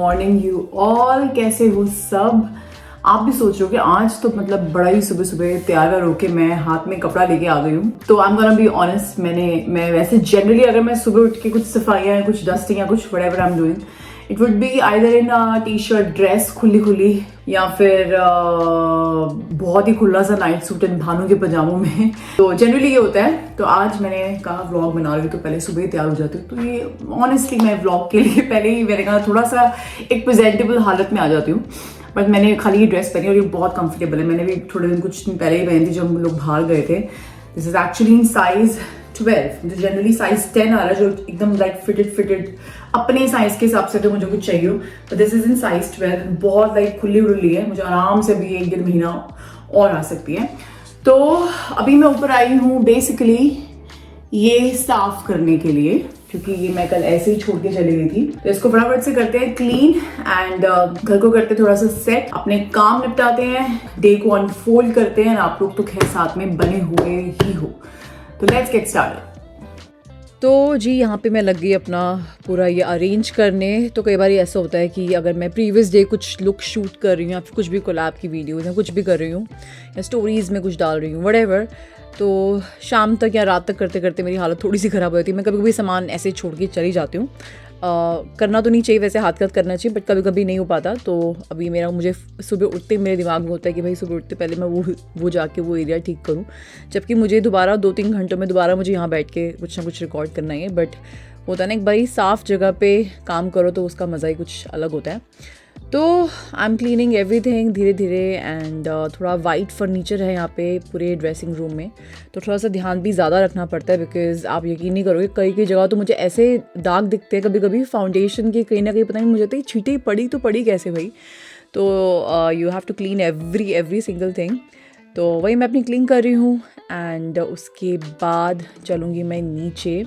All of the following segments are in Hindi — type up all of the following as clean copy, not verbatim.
Morning you all. कैसे हो सब? आप भी सोच रहे हो कि आज तो मतलब बड़ा ही सुबह सुबह तैयार होके मैं हाथ में कपड़ा लेके आ गई हूँ। तो I am gonna be honest, मैं वैसे जनरली अगर मैं सुबह उठ के कुछ सफाइयाँ या कुछ डस्टिंग या कुछ whatever I am doing, it would be either in T shirt dress खुली खुली या फिर बहुत ही खुला सा नाइट सूट एंड भानु के पजामों में। तो जनरली ये होता है। तो आज मैंने कहा व्लॉग बना रही हूँ तो पहले सुबह ही तैयार हो जाती हूँ। तो ये ऑनेस्टली मैं व्लॉग के लिए पहले ही मैंने कहा थोड़ा सा एक प्रेजेंटेबल हालत में आ जाती हूँ। बट मैंने खाली ये ड्रेस पहनी और ये बहुत कंफर्टेबल है। मैंने भी थोड़े दिन कुछ दिन पहले ही पहनी थी जब हम लोग बाहर गए थे। This is actually in size 12, मुझे जनरली साइज 10 आ रहा है जो एकदम लाइक फिटेड अपने साइज के हिसाब से तो मुझे कुछ चाहिए हो। तो दिस इज इन साइज 12, बहुत लाइक खुली उल्ली है, मुझे आराम से भी 1-1.5 महीना और आ सकती है। तो अभी मैं ऊपर आई हूँ बेसिकली ये साफ करने के लिए, क्योंकि ये मैं कल ऐसे ही छोड़ के चली गई थी। तो इसको फटाफट से करते हैं क्लीन एंड घर को करते थोड़ा सा सेट, अपने काम निपटाते हैं, डे को अनफोल्ड करते हैं। आप लोग तो खैर साथ में बने हुए ही हो। तो लेट्स गेट स्टार्टेड। तो जी यहाँ पे मैं लग गई अपना पूरा ये अरेंज करने। तो कई बार ऐसा होता है कि अगर मैं प्रीवियस डे कुछ लुक शूट कर रही हूँ या फिर कुछ भी कोलैब की वीडियोज़ या कुछ भी कर रही हूँ या स्टोरीज़ में कुछ डाल रही हूँ व्हाटएवर, तो शाम तक या रात तक करते करते मेरी हालत थोड़ी सी ख़राब हो जाती है। मैं कभी कभी सामान ऐसे छोड़ के चली जाती हूँ। करना तो नहीं चाहिए वैसे, हाथ करना चाहिए, बट कभी कभी नहीं हो पाता। तो अभी मुझे सुबह उठते मेरे दिमाग में होता है कि भाई सुबह उठते पहले मैं वो जाके वो एरिया ठीक करूँ, जबकि मुझे दोबारा 2-3 घंटों में दोबारा मुझे यहाँ बैठ के कुछ ना कुछ रिकॉर्ड करना ही है। बट होता है ना, एक बारी साफ़ जगह पे काम करो तो उसका मज़ा ही कुछ अलग होता है। तो आई एम क्लीनिंग एवरीथिंग धीरे धीरे एंड थोड़ा वाइट फर्नीचर है यहाँ पे पूरे ड्रेसिंग रूम में, तो थोड़ा सा ध्यान भी ज़्यादा रखना पड़ता है। बिकॉज़ आप यकीन नहीं करोगे, कई जगह तो मुझे ऐसे दाग दिखते हैं कभी कभी फाउंडेशन के, कहीं ना कहीं पता नहीं मुझे तो छींटे पड़ी तो पड़ी कैसे भाई। तो you have to clean every single thing. तो वही मैं अपनी क्लीन कर रही हूँ एंड उसके बाद चलूँगी मैं नीचे।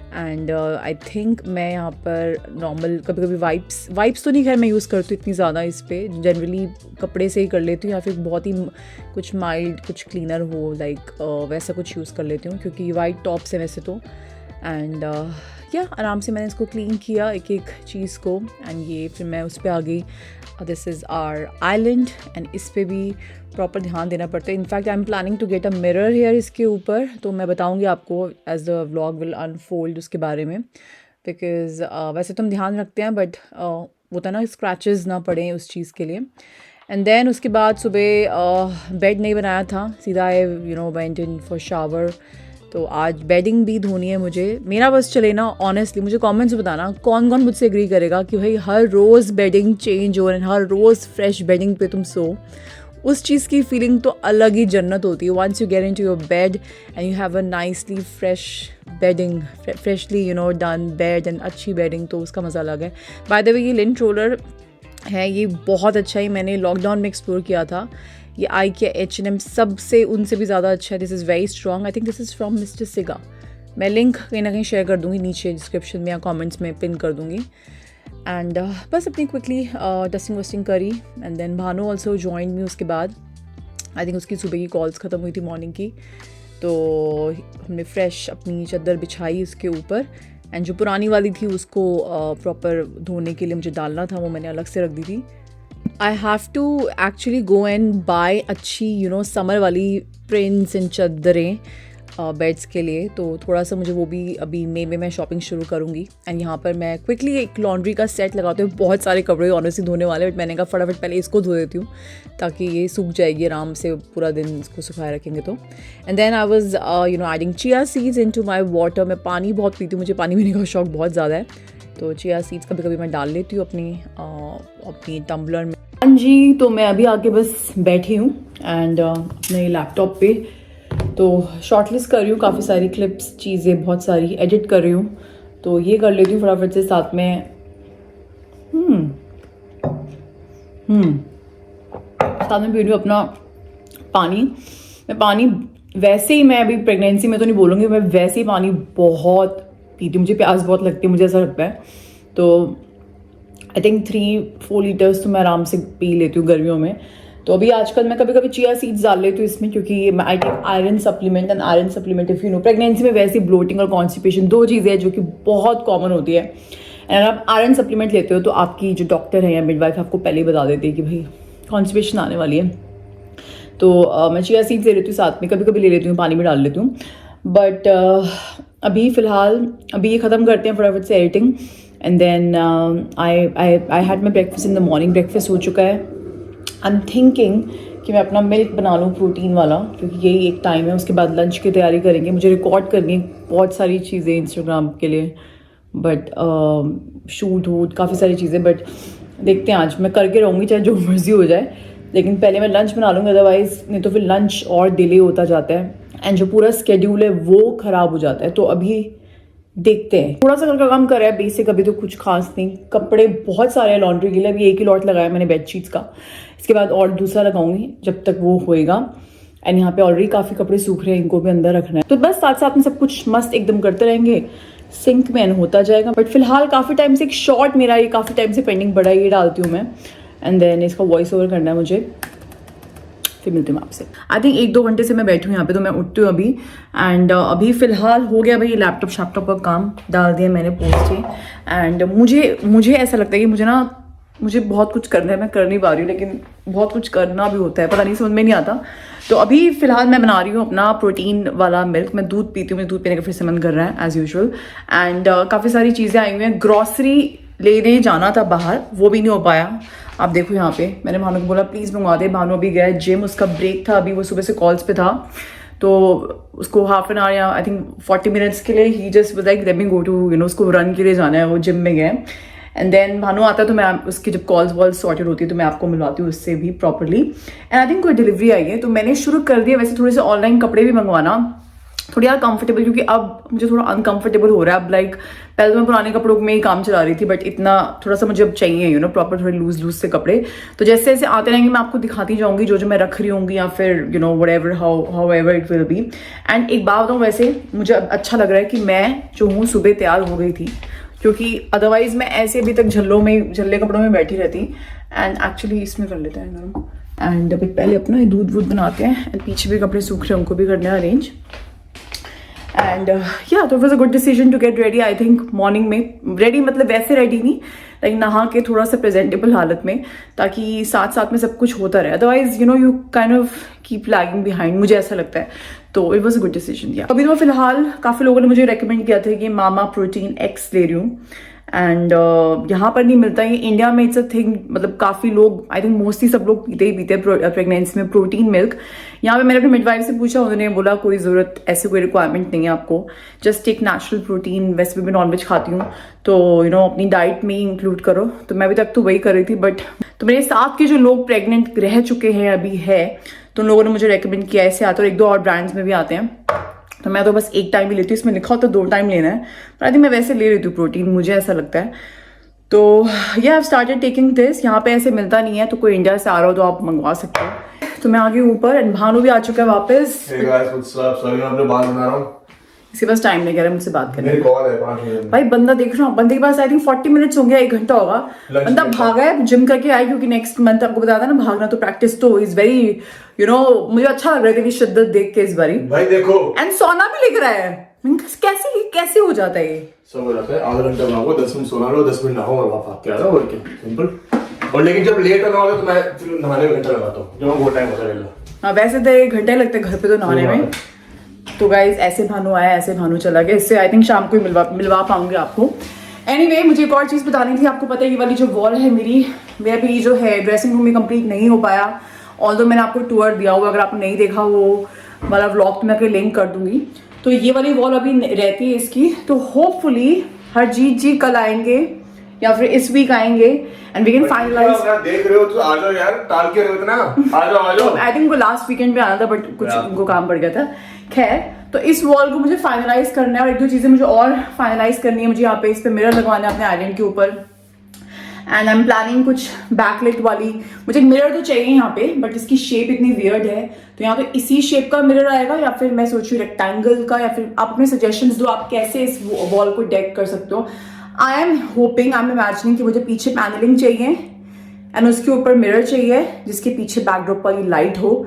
एंड आई थिंक मैं यहाँ पर नॉर्मल कभी कभी वाइप्स तो नहीं खैर मैं यूज़ करती हूँ इतनी ज़्यादा इस पर, जनरली कपड़े से ही कर लेती हूँ या फिर बहुत ही कुछ माइल्ड कुछ क्लीनर हो लाइक वैसा कुछ यूज़ कर लेती हूँ, क्योंकि वाइट टॉप्स है वैसे तो। एंड या आराम से मैंने इसको क्लीन किया एक एक चीज़ को एंड ये फिर मैं उस पर आ गई। This is our island and इस पर भी प्रॉपर ध्यान देना पड़ता है। In fact I am planning to get a mirror here इसके ऊपर, तो मैं बताऊंगी आपको as the vlog will unfold उसके बारे में। बिकॉज़ वैसे तो हम ध्यान रखते हैं बट होता है ना स्क्रैचेस ना पड़े उस चीज़ के लिए। एंड देन उसके बाद सुबह बेड नहीं बनाया था, सीधा I went in for shower. तो आज बेडिंग भी धोनी है मुझे। मेरा बस चले ना, ऑनेस्टली मुझे कमेंट्स में बताना कौन कौन मुझसे एग्री करेगा कि भाई हर रोज़ बेडिंग चेंज हो रहा है, हर रोज़ फ्रेश बेडिंग पे तुम सो, उस चीज़ की फीलिंग तो अलग ही जन्नत होती है। Once you get into your bed and you have a nicely fresh bedding, freshly done bed and अच्छी बेडिंग, तो उसका मज़ा अलग है। बाय द वे ये लिंट रोलर है, ये बहुत अच्छा ही मैंने लॉकडाउन में एक्सप्लोर किया था। ये IKEA H&M सबसे उनसे भी ज़्यादा अच्छा है। This is very strong. I think this is from mister सिगा। मैं लिंक कहीं ना कहीं शेयर कर दूँगी नीचे डिस्क्रिप्शन में या कमेंट्स में पिन कर दूँगी। एंड बस अपनी क्विकली डस्टिंग वस्टिंग करी and then Bhanu also join me. उसके बाद आई थिंक उसकी सुबह की कॉल्स ख़त्म हुई थी मॉर्निंग की, तो हमने फ्रेश अपनी चादर बिछाई उसके ऊपर एंड जो पुरानी वाली थी उसको प्रॉपर धोने के लिए मुझे डालना था, वो मैंने अलग से रख दी थी। I have to actually go and buy अच्छी समर वाली प्रिंट्स एंड चादरें बेड्स के लिए, तो थोड़ा सा मुझे वो भी अभी मई में मैं शॉपिंग शुरू करूँगी। एंड यहाँ पर मैं क्विकली एक लॉन्ड्री का सेट लगाते हुए, बहुत सारे कपड़े ऑनेस्टली धोने वाले, बट मैंने कहा फटाफट पहले इसको धो देती हूँ ताकि ये सूख जाएगी आराम से, पूरा दिन इसको सुखाए रखेंगे तो। And then I was adding chia seeds into my water. मैं पानी बहुत पीती हूँ, मुझे पानी पीने का शौक बहुत ज़्यादा है, तो चिया सीड्स कभी कभी मैं डाल लेती हूँ अपनी टम्बलर में। हाँ जी, तो मैं अभी आके बस बैठी हूँ एंड अपने लैपटॉप पे तो शॉर्टलिस्ट कर रही हूँ काफ़ी सारी क्लिप्स, चीज़ें बहुत सारी एडिट कर रही हूँ, तो ये कर लेती हूँ फटाफट से। साथ में साथ में पी रही हूँ अपना पानी। मैं पानी वैसे ही, मैं अभी प्रेगनेंसी में तो नहीं बोलूँगी, मैं वैसे ही पानी बहुत पीती हूँ, मुझे प्यास बहुत लगती है, मुझे ऐसा लगता है। तो आई थिंक 3-4 लीटर्स तो मैं आराम से पी लेती हूँ गर्मियों में। तो अभी आजकल मैं कभी कभी चिया सीड्स डाल लेती हूँ इसमें, क्योंकि I take iron supplement and iron supplement if pregnancy में वैसे ब्लोटिंग और कॉन्स्टिपेशन 2 चीज़ें हैं जो कि बहुत कॉमन होती है। एंड अगर आप आयरन सप्लीमेंट लेते हो तो आपकी जो डॉक्टर है या मिडवाइफ आपको पहले ही बता देती है कि भाई कॉन्स्टिपेशन आने वाली है। तो मैं चिया सीड्स ले लेती हूँ साथ में, कभी कभी ले लेती हूँ, पानी में डाल लेती हूँ। बट अभी फ़िलहाल अभी ये ख़त्म करते हैं फटाफट से editing, and then I had my breakfast in the morning. Breakfast हो चुका है। आई एम थिंकिंग कि मैं अपना मिल्क बना लूँ प्रोटीन वाला, क्योंकि यही एक टाइम है। उसके बाद लंच की तैयारी करेंगे। मुझे रिकॉर्ड करनी है बहुत सारी चीज़ें इंस्टाग्राम के लिए, बट शूट वूट काफ़ी सारी चीज़ें, बट देखते हैं आज मैं करके रहूँगी चाहे जो मर्जी हो जाए। लेकिन पहले मैं लंच बना लूँगी, अदरवाइज़ नहीं तो फिर लंच और डिले होता जाता है एंड जो पूरा स्केड्यूल है वो ख़राब हो जाता है। तो अभी देखते हैं, थोड़ा सा घर का काम कर रहा है बेसिक, अभी तो कुछ खास नहीं। कपड़े बहुत सारे हैं लॉन्ड्री के लिए, अभी एक ही लॉट लगाया मैंने बेडशीट्स का, इसके बाद और दूसरा लगाऊंगी जब तक वो होएगा। एंड यहाँ पे ऑलरेडी काफ़ी कपड़े सूख रहे हैं, इनको भी अंदर रखना है। तो बस साथ साथ में सब कुछ मस्त एकदम करते रहेंगे, सिंक में होता जाएगा। बट फिलहाल काफ़ी टाइम से एक शॉर्ट मेरा ये काफ़ी टाइम से पेंडिंग पड़ा है, ये डालती हूँ मैं, एंड देन इसका वॉइस ओवर करना है मुझे, फिर मिलती हूँ आपसे। आई थिंक 1-2 घंटे से मैं बैठी हूँ यहाँ पे, तो मैं उठती हूँ अभी। एंड अभी फ़िलहाल हो गया भाई लैपटॉप शैपटॉप का काम, डाल दिया मैंने पोस्ट ही। एंड मुझे ऐसा लगता है कि मुझे बहुत कुछ करना है, मैं कर नहीं पा रही हूँ, लेकिन बहुत कुछ करना भी होता है, पता नहीं समझ में नहीं आता। तो अभी फ़िलहाल मैं बना रही हूँ अपना प्रोटीन वाला मिल्क। मैं दूध पीती हूँ, मुझे दूध पीने का फिर से मन कर रहा है एज़ यूजुअल। एंड काफ़ी सारी चीज़ें आई हुई हैं। ग्रॉसरी लेने जाना था बाहर, वो भी नहीं हो पाया। आप देखो यहाँ पे मैंने भानु को बोला प्लीज़ मंगवा दे। भानु अभी गया जिम, उसका ब्रेक था अभी, वो सुबह से कॉल्स पे था, तो उसको हाफ एन आवर या आई थिंक 40 मिनट्स के लिए ही just was like let me go to उसको रन के लिए जाना है, वो जिम में गए। एंड देन भानु आता है तो मैं उसकी जब कॉल्स वॉल्स सॉर्टेड होती है तो मैं आपको मिलवाती हूँ उससे भी प्रॉपरली। एंड आई थिंक कोई डिलीवरी आई है तो मैंने शुरू कर दिया वैसे थोड़े से ऑनलाइन कपड़े भी मंगवाना, थोड़ी यार कंफर्टेबल, क्योंकि अब मुझे थोड़ा अनकंफर्टेबल हो रहा है। अब लाइक पहले तो मैं पुराने कपड़ों में ही काम चला रही थी, बट इतना थोड़ा सा मुझे अब चाहिए प्रॉपर थोड़े लूज से कपड़े। तो जैसे जैसे आते रहेंगे मैं आपको दिखाती जाऊंगी जो मैं रख रही होंगी, या फिर whatever how ever it will be. And एक बात बताऊँ, वैसे मुझे अच्छा लग रहा है कि मैं जो हूँ सुबह तैयार हो गई थी, क्योंकि अदरवाइज मैं ऐसे अभी तक झल्ले कपड़ों में बैठी रहती। एंड एक्चुअली इसमें कर लेते हैं गर्म। एंड अभी पहले अपना दूध वूध बनाते हैं, एंड पीछे भी कपड़े सूख रहे हैं, उनको भी करना है अरेंज। एंड yeah, तो it was a good decision to get ready. I think morning में रेडी, मतलब वैसे रेडी नहीं, लाइक नहा के थोड़ा सा प्रेजेंटेबल हालत में, ताकि साथ साथ में सब कुछ होता रहे। Otherwise you kind of keep lagging behind, मुझे ऐसा लगता है। तो it was a good decision. या अभी तो फिलहाल काफ़ी लोगों ने मुझे रेकमेंड किया था कि मामा प्रोटीन एक्स ले रही हूँ, एंड यहाँ पर नहीं मिलता है, इंडिया में इट्स अ थिंग। मतलब काफ़ी लोग, आई थिंक मोस्टली सब लोग पीते ही पीते हैं प्रेगनेंसी में प्रोटीन मिल्क। यहाँ पे मैंने अपने मिडवाइफ से पूछा, उन्होंने बोला कोई ज़रूरत, ऐसे कोई रिक्वायरमेंट नहीं है आपको, जस्ट एक नेचुरल प्रोटीन। वैसे भी मैं नॉनवेज खाती हूँ तो अपनी डाइट में ही इंक्लूड करो। तो मैं अभी तक तो वही कर रही थी, बट तो मेरे साथ के जो लोग प्रेग्नेंट रह चुके हैं अभी है, तो उन लोगों ने मुझे रेकमेंड किया। ऐसे आते और 1-2 और ब्रांड्स में भी आते हैं, तो मैं तो बस एक टाइम ही लेती हूँ। इसमें लिखा हो तो 2 टाइम लेना है, पर आई थिंक मैं वैसे ले लेती हूँ प्रोटीन, मुझे ऐसा लगता है। तो ये आई स्टार्टेड टेकिंग दिस। यहाँ पे ऐसे मिलता नहीं है, तो कोई इंडिया से आ रहा हो तो आप मंगवा सकते हो। तो मैं आ गई ऊपर, एंड भानु भी आ चुका है वापस। Hey guys, what's up? Sorry, मैं अपने बाल बना रहा हूँ। इसके पास टाइम नहीं कह रहा मुझसे बात करने मेरी कॉल है 5 मिनट। भाई बंदा देख रहा हूँ, बंदे के पास आई थिंक 40 मिनट्स हो गया, 1 घंटा होगा। बंदा भागा है, जिम करके आया, क्योंकि नेक्स्ट मंथ आपको बताया था ना भागना, तो प्रैक्टिस तो इज वेरी मुझे अच्छा लग रहा है तेरी शिद्दत देख के इस बारी। भाई देखो, एंड सोना भी लिख रहा है, कैसे हो जाता है ये? सब हो जाता है। आधा घंटा भागो, 10 मिनट सोना लो, 10 मिनट नहाओ और वापस क्या है, और क्या सिंपल। और लेकिन जब लेट होना होगा तो मैं फिर नहाने में घंटा लगाता हूँ, जब वो टाइम होता है। हाँ वैसे तो 1 घंटे लगते हैं घर पे तो नहाने में। तो गाइज ऐसे भानु आया, ऐसे भानु चला गया। इससे आई थिंक शाम को ही मिलवा पाऊंगी आपको। एनीवे, मुझे एक और चीज़ बतानी थी। आपको पता है ये वाली जो वॉल है मेरी, मेरा भी जो है ड्रेसिंग रूम में कंप्लीट नहीं हो पाया। ऑल्दो मैंने आपको टूर दिया हुआ, अगर आपने नहीं देखा वो वाला व्लॉग तो मैं आपको लिंक कर दूंगी। तो ये वाली वॉल अभी रहती है इसकी, तो होपफुली हरजीत जी कल आएंगे या फिर इस वीक आएंगे, एंड वी कैन फाइनलाइज। देख रहे हो तो आ जाओ यार, टाल के रहो इतना, आ जाओ। आई थिंक वो लास्ट वीकेंड पे आना था, बट कुछ उनको काम पड़ गया था। खैर, तो इस वॉल को मुझे फाइनलाइज करना है, और 1-2 चीजें मुझे और फाइनलाइज करनी है। मुझे यहाँ पे इस पे मिरर लगवाना है अपने आइलैंड के ऊपर, एंड आई एम प्लानिंग कुछ बैकलाइट वाली। मुझे एक मिरर तो चाहिए यहाँ पे, बट इसकी शेप इतनी वियर्ड है, तो यहाँ पे इसी शेप का मिरर आएगा, या फिर मैं सोच रही हूँ रेक्टेंगल का, या फिर आप अपने सजेशंस दो आप कैसे इस वॉल को डेक कर सकते हो। आई एम इमेजिनिंग कि मुझे पीछे पैनलिंग चाहिए, एंड उसके ऊपर मिरर चाहिए जिसके पीछे बैकड्रॉप वाली लाइट हो,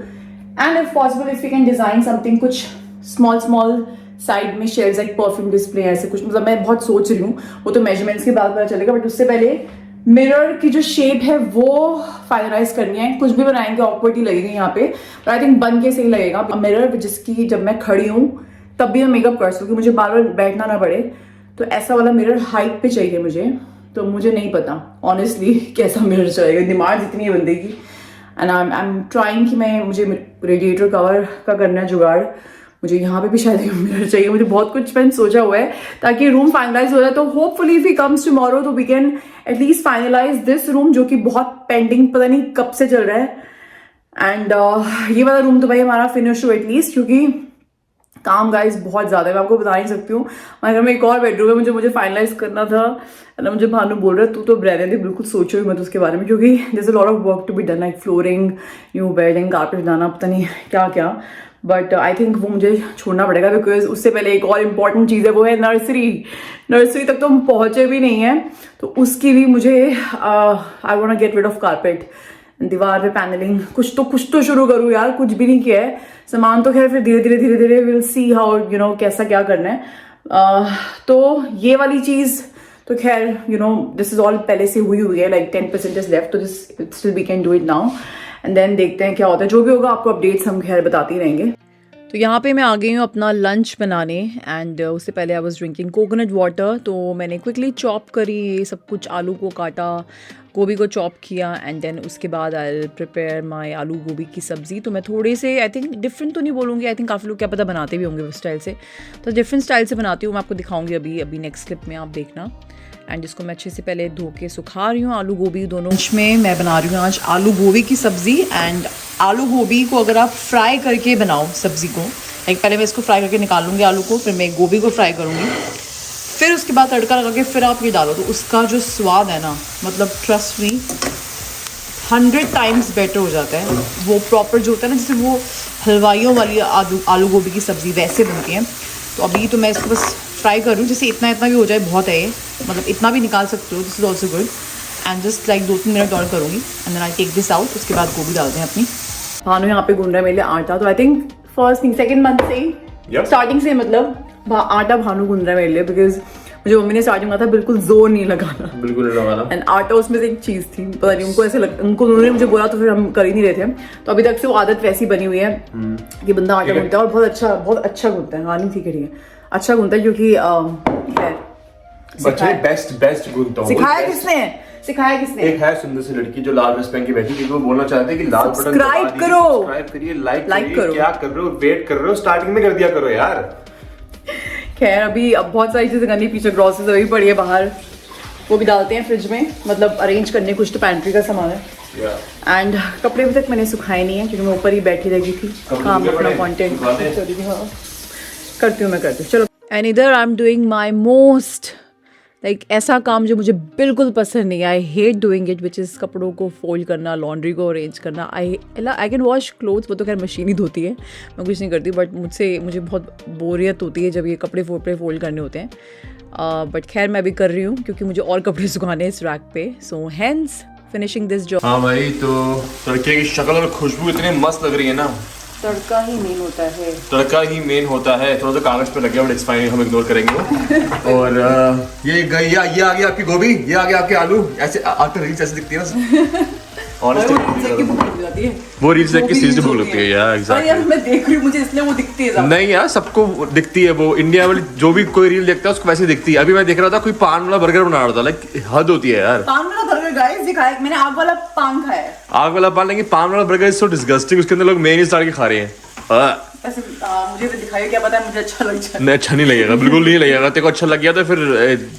and if possible if you can design something, कुछ स्मॉल साइड में शेल्स लाइक परफ्यूम डिस्प्ले ऐसे कुछ, मतलब मैं बहुत सोच रही हूँ, वो तो मेजरमेंट्स के बाद पता चलेगा, बट उससे पहले मिरर की जो शेप है वो फाइनलाइज करनी है। कुछ भी बनाएंगे ऑकवर्ड ही लगेगा यहाँ पे, पर आई थिंक बन के सही लगेगा। मिरर जिसकी जब मैं खड़ी हूँ तब भी मैं मेकअप कर सकूँ, मुझे बार बार बैठना ना पड़े, तो ऐसा वाला मिरर हाइट पे चाहिए मुझे। तो मुझे नहीं पता ऑनेस्टली कैसा मिरर चाहिए, डिमांड जितनी है बंदे की। एंड आई एम ट्राइंग कि मुझे रेडिएटर कवर का करना है जुगाड़, मुझे यहाँ पे भी शायद मिरर चाहिए, मुझे बहुत कुछ मैंने सोचा हुआ है ताकि रूम फाइनलाइज हो जाए। तो hopefully if he comes tomorrow तो we can at least finalise this room, जो कि बहुत पेंडिंग पता नहीं कब से चल रहा है। एंड ये वाला रूम तो भाई हमारा फिनिश हो एटलीस्ट, क्योंकि काम गाइस बहुत ज्यादा है, मैं आपको बता नहीं सकती हूँ। हमारे घर में एक और बेडरूम है, मुझे फाइनलाइज करना था। ना मुझे भानु बोल रहा है तू तो रहने दे, बिल्कुल सोचो ही मत उसके बारे में, क्योंकि there is a lot of work to be done, like flooring, new bedding, carpet लाना, पता नहीं क्या क्या। बट आई थिंक वो मुझे छोड़ना पड़ेगा, बिकॉज उससे पहले एक और इम्पॉर्टेंट चीज़ है, वो है नर्सरी तक तो हम पहुंचे भी नहीं है, तो उसकी भी मुझे I want get rid of carpet, दीवार पे पैनलिंग, कुछ तो शुरू करूँ यार, कुछ भी नहीं किया है। सामान तो खैर फिर धीरे धीरे will see how you know कैसा क्या करना है। तो ये वाली चीज़ तो खैर you know this is all पहले से हुई है, लाइक 10% इज लेफ्ट, तो this still we can do it now and then देखते हैं क्या होता है। जो भी होगा आपको अपडेट्स हम खैर बताते ही रहेंगे। तो यहाँ पे मैं आ गई हूँ अपना लंच बनाने एंड उससे पहले I was drinking coconut water. तो मैंने क्विकली चॉप करी ये सब कुछ, आलू को काटा, गोभी को चॉप किया एंड देन उसके बाद आई प्रिपेयर माय आलू गोभी की सब्ज़ी। तो मैं थोड़े से आई थिंक डिफरेंट तो नहीं बोलूँगी, आई थिंक काफ़ी लोग क्या पता बनाते भी होंगे उस स्टाइल से, तो डिफरेंट स्टाइल से बनाती हूँ, मैं आपको दिखाऊँगी अभी नेक्स्ट क्लिप में, आप देखना। एंड इसको मैं अच्छे से पहले धो के सुखा रही हूँ, आलू गोभी दोनों। लंच में मैं बना रही हूँ आज आलू गोभी की सब्ज़ी। एंड आलू गोभी को अगर आप फ्राई करके बनाओ सब्ज़ी को, लाइक पहले मैं इसको फ्राई करके निकाल लूँगी आलू को, फिर मैं गोभी को फ्राई करूँगी, फिर उसके बाद तड़का लगा के फिर आप ये डालो, तो उसका जो स्वाद है ना, मतलब ट्रस्ट मी 100 टाइम्स बेटर हो जाता है। वो प्रॉपर जो होता है ना, जैसे वो हलवाइयों वाली आलू गोभी की सब्ज़ी वैसे बनती है। तो अभी तो मैं इसको बस फ्राई करूँ, जैसे इतना भी हो जाए बहुत है ये, मतलब इतना भी निकाल सकते हो, this is also good. And just like 2-3 minute और करूँगी and then I take this out. उसके बाद गोभी डालते हैं अपनी। भानु यहाँ पे गूंद रहा है मेरे लिए आटा, तो आई थिंक सेकेंड मंथ से ही स्टार्टिंग से मतलब आटा भानु गूंद रहा है मेरे लिए, बिकॉज मुझे मम्मी ने स्टार्टिंग में कहा था बिल्कुल जोर नहीं लगाना, बिल्कुल नहीं लगाना। एंड आटा उसमें से एक चीज़ थी, पता नहीं उनको ऐसे उनको उन्होंने मुझे बोला, तो फिर हम कर ही नहीं रहे थे। तो अभी तक से वो आदत वैसी बनी हुई है कि बंदा आटा गूंदता है, और बहुत अच्छा गूंदता है। हाँ नहीं ठीक है, अच्छा गूंदता है, क्योंकि बेस्ट गूंदता हूँ। सिखाया किसने? एक है सुंदर सी लड़की जो लाल ड्रेस पहन के बैठी, क्योंकि वो बोलना चाहते हैं कि लाल बटन सब्सक्राइब करो, सब्सक्राइब करिए, लाइक करो। क्या कर रहे हो, वेट कर रहे हो, स्टार्टिंग में कर दिया करो यार। खैर अभी अब बहुत सारी चीजें करनी, पीछे ग्रोसरीज अभी पड़ी है बाहर, वो भी डालते हैं फ्रिज में, मतलब अरेंज करने, कुछ तो पैंट्री का सामान है। एंड कपड़े अभी तक मैंने सुखाए नहीं है, क्योंकि मैं ऊपर ही बैठी रही थी, काम अपना कंटेंट करती हूँ मैं। चलो। एंड इधर I am doing my most like ऐसा काम जो मुझे बिल्कुल पसंद नहीं है, I hate doing it, which is कपड़ों को फोल्ड करना, लॉन्ड्री को अरेंज करना। आई कैन वॉश क्लोथ्स, वो तो खैर मशीन ही धोती है, मैं कुछ नहीं करती, बट मुझे बहुत बोरियत होती है जब ये कपड़े फोल्ड करने होते हैं। बट खैर मैं भी कर रही हूँ, क्योंकि मुझे और कपड़े सुखाने हैं इस रैक पे, so Hans finishing this job. हाँ भाई, तो तड़के की शक्ल और खुशबू इतनी मस्त लग रही है ना। तड़का ही मेन होता है, तड़का ही मेन होता है। थोड़ा सा कागज पे लग गया, बट इट्स फाइन, हम इग्नोर करेंगे वो। और ये आ गया आपकी गोभी, ये आ गया आपके आलू। ऐसे आफ्टर रील्स ऐसे दिखती है ना, ऑनेस्टली वो रील्स देख के सीरियसली भूख लगती है यार। एग्जैक्टली यार मैं देख रही हूँ, मुझे इसलिए वो दिखती है। नहीं यार, सबको दिखती है वो, इंडिया वाली जो भी कोई रील देखता है उसको वैसे दिखती है। अभी मैं देख रहा था कोई पान वाला बर्गर बना रहा था, लाइक हद होती है यार। पान वाला बर्गर गाइस दिखाया मैंने, आग वाला पान खाया है। आग वाला पान, लेकिन पान वाला बर्गर इज सो डिस्गस्टिंग, उसके अंदर लोग मेयोनीज डाल के खा रहे हैं। ऐसे मुझे तो दिखाइए, क्या पता है मुझे अच्छा लग जाए। नहीं, अच्छा नहीं लगेगा, बिल्कुल नहीं लगेगा। तेरे को अच्छा लग गया तो फिर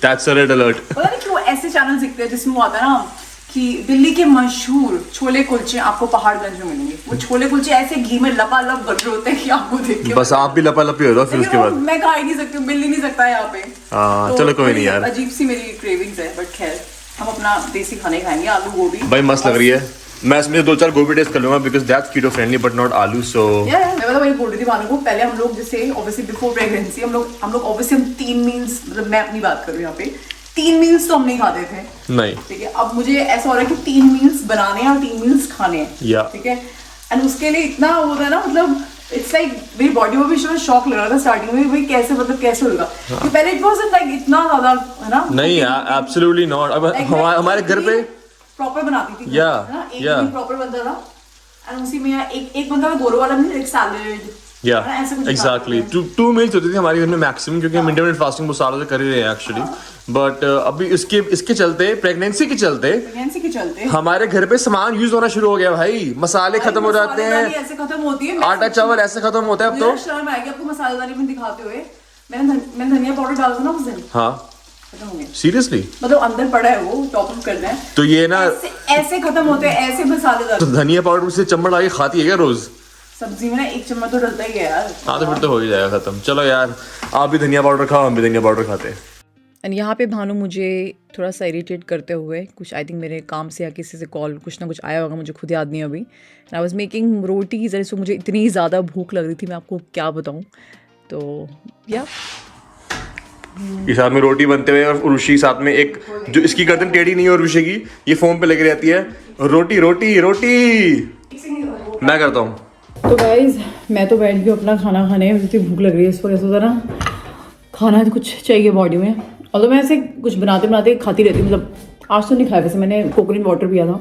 दैट्स अ रेड अलर्ट। पता नहीं क्यों ऐसे चैनल दिखते हैं जिसमें वो आता है ना कि दिल्ली के मशहूर छोले कुलचे आपको पहाड़गंज में मिलेंगे। वो छोले कुलचे ऐसे घी में लपालप बन रहे होते हैं कि आपको देख के बस आप भी लपालपी हो जाओ फिर उसके बाद। मैं खा ही नहीं सकती हूँ, मिल ही नहीं सकता है यहाँ पे। हाँ चलो कोई नहीं यार, अजीब सी मेरी क्रेविंग्स है, बट खैर हम अपना देसी खाने खाएंगे। आलू गोभी भाई मस्त लग रही है। मैं इसमें 2-4 गोभी टेस्ट कर लूंगा, because that's keto friendly but not आलू। सो मैं मतलब वही बोल रही थी भानु को, पहले हम लोग जैसे ऑब्वियसली बिफोर प्रेगनेंसी हम लोग ऑब्वियसली हम 3 मील्स, मतलब मैं अपनी बात कर रही हूँ यहाँ पे, 3 मील्स तो हम नहीं खाते थे। नहीं ठीक है, अब मुझे ऐसा हो रहा है कि 3 मील्स बनाने हैं और 3 मील्स खाने हैं। ठीक है, एंड उसके लिए इतना होता है ना, मतलब इट्स लाइक मेरी बॉडी में भी शॉक लग रहा था स्टार्टिंग में, भाई कैसे मतलब कैसे होगा, कि पहले इट वाज लाइक इतना ज्यादा है ना। नहीं एब्सोल्युटली नॉट। अब हमारे घर पे प्रॉपर बनाती थी, या प्रॉपर बनता था, एंड उसी में एक बंदा गोरो वाला नहीं, एक सैलेड या एग्जैक्टली 2 मील्स होती थी हमारे घर में मैक्सिमम, क्योंकि हम इंटरमिटेंट फास्टिंग बहुत सालों से कर ही रहे हैं एक्चुअली। बट अभी इसके चलते, प्रेगनेंसी के चलते हमारे घर पे सामान यूज होना शुरू हो गया भाई। मसाले खत्म हो जाते हैं, ऐसे खत्म होती है, आटा चावल ऐसे खत्म होता है अब तो। शर्म आएगी आपको मसालेदारी में दिखाते हुए। मैंने धनिया पाउडर डाला था ना उस दिन, हाँ खत्म हो गया सीरियसली, मतलब अंदर पड़ा है वो, टॉप अप करना है तो ये ना ऐसे खत्म होते हैं, ऐसे मसालेदार। तो धनिया पाउडर से चम्मच आके खाती है क्या रोज? सब्जी में ना 1 चम्मच तो डलता ही है यार। हाँ तो फिर तो हो ही जाएगा खत्म। चलो यार, आप भी धनिया पाउडर खाओ, हम भी धनिया पाउडर खाते हैं। एंड यहाँ पे भानु मुझे थोड़ा सा इरिटेट करते हुए, कुछ आई थिंक मेरे काम से या किसी से कॉल कुछ ना कुछ आया होगा, मुझे खुद याद नहीं अभी। And I was making rotis, and so मुझे इतनी ज़्यादा भूख लग रही थी, मैं आपको क्या बताऊँ। तो या ये साथ में रोटी बनते हुए, और उर्वशी साथ में एक जो इसकी गर्दन टेढ़ी नहीं है उर्वशी की, ये फोन पे लगी रहती है, रोटी रोटी रोटी। मैं करता हूँ। तो गाइज मैं तो बैठ गई अपना खाना खाने, मुझे इतनी भूख लग रही है। इस पर ऐसा होता ना, खाना तो कुछ चाहिए बॉडी में। और तो मैं ऐसे कुछ बनाते बनाते खाती रहती हूँ, मतलब आज तो नहीं खाया, वैसे मैंने कोकोनट वाटर पिया था,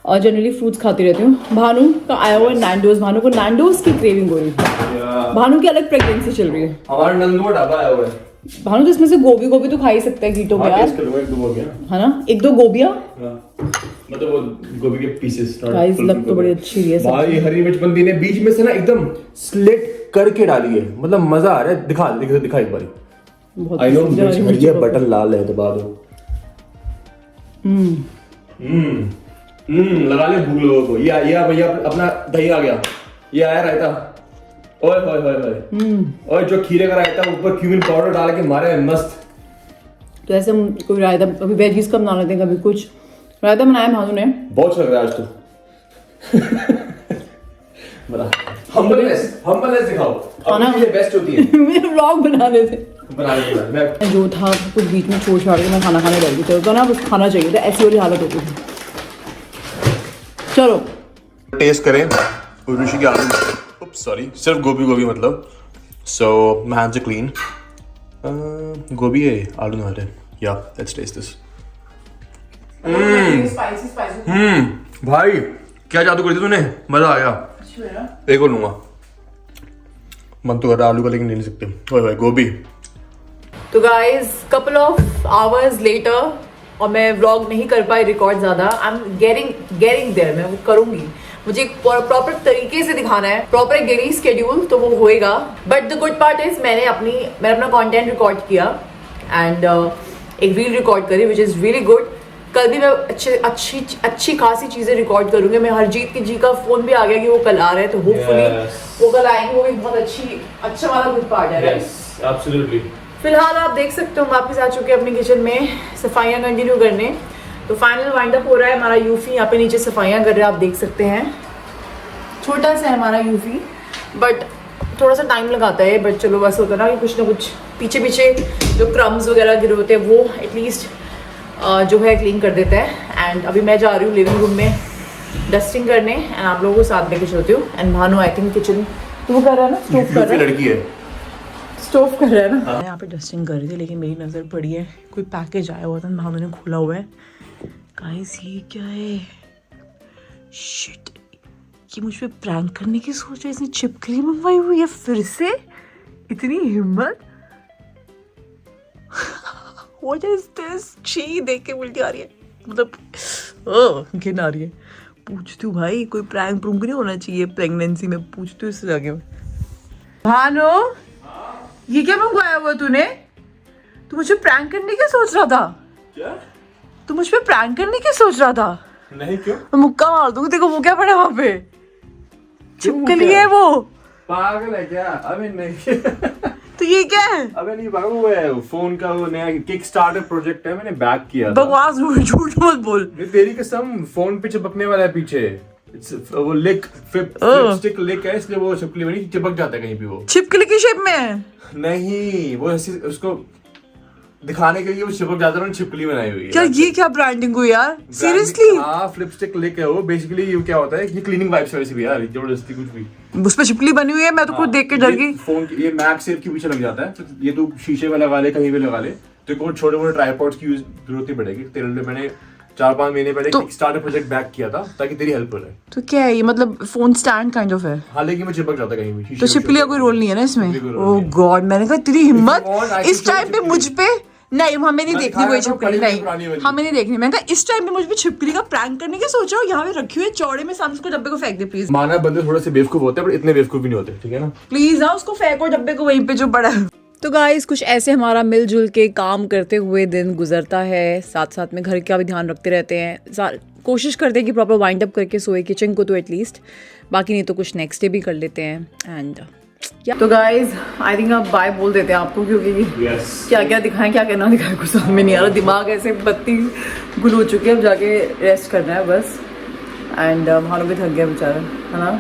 और जनरली फ्रूट्स खाती रहती हूँ। भानु का आया हुआ है नैंडोज, भानु को नैंडोज की क्रेविंग हो रही है। भानु की अलग प्रेगनेंसी चल रही है। हमारा नंदू का ढाबा आया हुआ है। भानु तो इसमें से गोभी तो खा ही सकता है कीटो में यार, है ना, 1-2 गोभियाँ, मतलब वो गोभी के पीसेस। गाइस लग तो बड़ी अच्छी है भाई। हरी मिर्च बंदी ने बीच में से ना एकदम स्लिट करके डाली है, मतलब मजा आ रहा है। दिखा एक बार। आई नो ये बटन लाल है, दबा दो। लगा ले भूख लोगों को। ये भैया अपना दही आ गया, ये आया रायता। ओए होए होए होए, और जो खीरे का रायता ऊपर क्यूमिन पाउडर डाल के मारे मस्त। तो ऐसे हम कोई रायता, अभी वेजीज का बना लेते हैं, कभी कुछ रायता बनाया भानु ने, बहुत लग रहा है आज तो। बड़ा हम्बलनेस दिखाओ, अपनी चीजें बेस्ट होती है। मेरे व्लॉग बना लेते मैं जो था कुछ बीच में छोड़ छाड़ के मैं खाना खाने लग गई थी, ना बस खाना चाहिए था, ऐसी वाली हालत होती थी। चलो टेस्ट करें उर्वशी के आलू। उप्स सॉरी, सिर्फ गोभी मतलब। So my hands are clean. गोभी है, आलू ना है। या लेट्स टेस्ट दिस। भाई क्या जादू कर दिया तूने, मजा आ गया। एक और लूंगा, मन तो कर रहा आलू का, लेकिन ले नहीं सकते। ओए गोभी। तो guys couple of hours later, और मैं व्लॉग नहीं कर पाई रिकॉर्ड ज़्यादा। आई एम गेटिंग देयर, मैं वो करूँगी। मुझे एक प्रॉपर तरीके से दिखाना है, प्रॉपर एक डेली शेड्यूल, तो वो होएगा। But the good part is मैंने अपना कंटेंट रिकॉर्ड किया, एंड एक रील रिकॉर्ड करी विच इज़ रियली गुड। कल भी मैं अच्छी खासी चीज़ें रिकॉर्ड करूँगी। मैं हरजीत जी का फ़ोन भी आ गया कि वो कल आ रहे हैं, तो होपफुली वो कल आएंगे। वो भी बहुत अच्छा वाला गुड पार्ट है। एब्सोल्युटली। फिलहाल आप देख सकते हो वापस आ चुके हैं अपने किचन में सफाइयाँ कंटिन्यू करने। तो फाइनल वाइंड अप हो रहा है हमारा यूफी, यहाँ पे नीचे सफाइयाँ कर रहे हैं, आप देख सकते हैं। छोटा सा है हमारा यूफी, बट थोड़ा सा टाइम लगाता है। बट चलो बस होता है ना कि कुछ ना कुछ पीछे जो क्रम्स वगैरह गिरे होते हैं वो एटलीस्ट जो है क्लीन कर देता है। एंड अभी मैं जा रही हूँ लिविंग रूम में डस्टिंग करने, एंड आप लोगों को साथ लेके चलती हूँ। And Bhanu I think kitchen तो वो कर रहा है ना, स्टोव कर रहा है, लड़की है, स्टोव कर रहा है ना। मैं यहाँ पे डस्टिंग कर रही थी, लेकिन मेरी नज़र पड़ी है कोई पैकेज आया हुआ था, भानु ने खोला हुआ है। गाइस ये क्या है, शिट, ये मुझ पे प्रैंक करने की सोच है। इसने चिपकली मंगवाई हुई है फिर से, इतनी हिम्मत। What is this? छी देख के उल्टी आ रही है, मतलब घिन आ रही है। पूछती हूँ भाई कोई प्रैंक नहीं होना चाहिए प्रेगनेंसी में, पूछती हूँ इससे जाके। भानु ये क्या मंगवाया हुआ तूने? तू मुझे प्रैंक करने की सोच रहा था क्या? तू मुझ पे प्रैंक करने की सोच रहा था? नहीं, क्यों? मैं मुक्का मार दूंगी। देखो वो क्या पड़ा वहाँ पे, चिपकली है वो। पागल है क्या? अबे नहीं। तो ये क्या है? अबे नहीं पागल, वो है फोन का वो नया किक स्टार्टर प्रोजेक्ट है, मैंने बैक किया था। बकवास झूठ मत बोल। तेरी कसम, फोन पे चिपकने वाला है पीछे। वो लिक फ्लिप स्टिक लिक है, इसलिए वो चिपकली में नहीं चिपक जाता है कहीं भी। वो छिपकली की शेप में है? नहीं, वो ऐसे उसको दिखाने के लिए वो चिपक जाता है, छिपकली बनाई हुई है। क्या ये क्या ब्रांडिंग हुई यार, सीरियसली? हाँ, फ्लिपस्टिक लिक है वो। बेसिकली ये क्या होता है, ये क्लीनिंग वाइप्स वैसे भी यार, जबरदस्ती कुछ भी। उस पे छिपकली बनी हुई है, मैं तो खुद देख के डर गई। फोन ये मैग सेफ के पीछे लग जाता है, तो ये तो शीशे में लगा ले, कहीं भी लगा ले, तो कोई छोटे मोटे ट्राइपॉड्स की जरूरत नहीं पड़ेगी तेरे लिए। मैंने 4-5 महीने पहले किकस्टार्टर प्रोजेक्ट बैक किया था ताकि तेरी हेल्प हो जाए। तो क्या है ये, मतलब फोन स्टैंड काइंड ऑफ है? हालांकि मैं चिपक जाता कहीं भी। तो छिपकली का कोई रोल नहीं है ना इसमें? ओह गॉड, मैंने कहा तेरी हिम्मत इस टाइम पे मुझ पे। नहीं, हमें नहीं देखनी कोई छिपकली, नहीं हमें नहीं देखनी। मैंने कहा इस टाइम पे मुझ पे छिपकली का प्रैंक करने के सोच रहा हूँ, यहाँ पे रखी हुई है चौड़े में, सामने उसको डब्बे को फेंक दे प्लीज। माना बंदे थोड़े से बेवकूफ होते हैं, पर इतने बेवकूफ भी नहीं होते, ठीक है ना? प्लीज ना उसको फेंको डब्बे को वहीं पे जो पड़ा है। तो गाइस कुछ ऐसे हमारा मिलजुल के काम करते हुए दिन गुजरता है, साथ साथ में घर का भी ध्यान रखते रहते हैं। कोशिश करते हैं कि प्रॉपर वाइंड अप करके सोए, किचन को तो एटलीस्ट, बाकी नहीं तो कुछ नेक्स्ट डे भी कर लेते हैं। एंड तो गाइज आई थिंक आप बाय बोल देते हैं आपको, क्योंकि क्या क्या दिखाएं क्या क्या ना दिखाएं कुछ समझ में नहीं आ रहा। दिमाग ऐसे बत्ती गुल हो चुकी है, अब जाके रेस्ट करना है बस। एंड भानु भी थक गया बेचारा, है ना?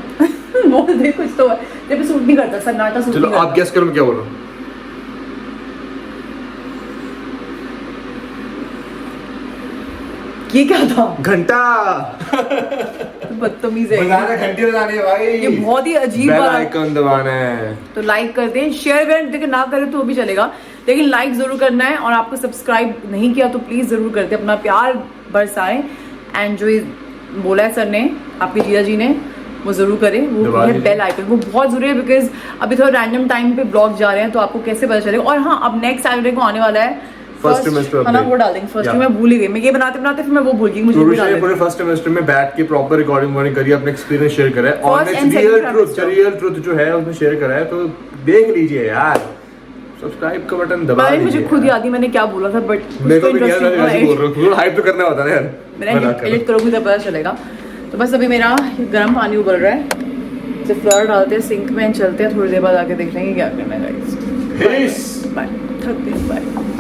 बोल दे कुछ तो, जब सूट नहीं करता सन्नाटा सूट नहीं करता। आप गेस करो मैं क्या बोल रहा हूँ। ये क्या था? घंटा। बदतमीज है, बजाना, घंटी बजानी है भाई। ये बहुत ही अजीब बेल बात। आइकन दबाना है। तो लाइक कर दें, शेयर करें, देखिए ना करें तो भी चलेगा, लेकिन लाइक जरूर करना है। और आपको सब्सक्राइब नहीं किया तो प्लीज जरूर कर दे, अपना प्यार बरसाएं। एंड जो बोला है सर ने, आपके जीजा जी ने, वो जरूर करें। वो है बेल आइकन, वो बहुत जरूरी है, बिकॉज अभी थोड़ा रैंडम टाइम पे ब्लॉग जा रहे हैं, तो आपको कैसे पता चलेगा। और हाँ, अब नेक्स्ट सैटरडे को आने वाला है फर्स्ट सेमेस्टर, है ना, वो डाल देंगे फर्स्ट। मैं भूल ही गई, मैं ये बनाते बनाते फिर मैं वो भूल गई। मुझे भी डालना है। पूरे फर्स्ट सेमेस्टर में बैठ के प्रॉपर रिकॉर्डिंग करिए, अपने एक्सपीरियंस शेयर करें, ऑनेस्ट रियल ट्रुथ जो है उसमें शेयर करें, तो देख लीजिए यार। सब्सक्राइब का बटन दबा दीजिए। मुझे खुद याद नहीं मैंने क्या बोला था, बट मेरे को भी याद है, ऐसे बोल रहा हूं, हाइप तो करना होता है यार। मैंने एडिट करूंगी तब पता चलेगा। तो बस अभी मेरा गर्म पानी उबल रहा है, जब फ्लोर डालते हैं सिंक में, चलते हैं, थोड़ी देर बाद आके देख लेंगे क्या करना है गाइस। बाय, थक गए, बाय।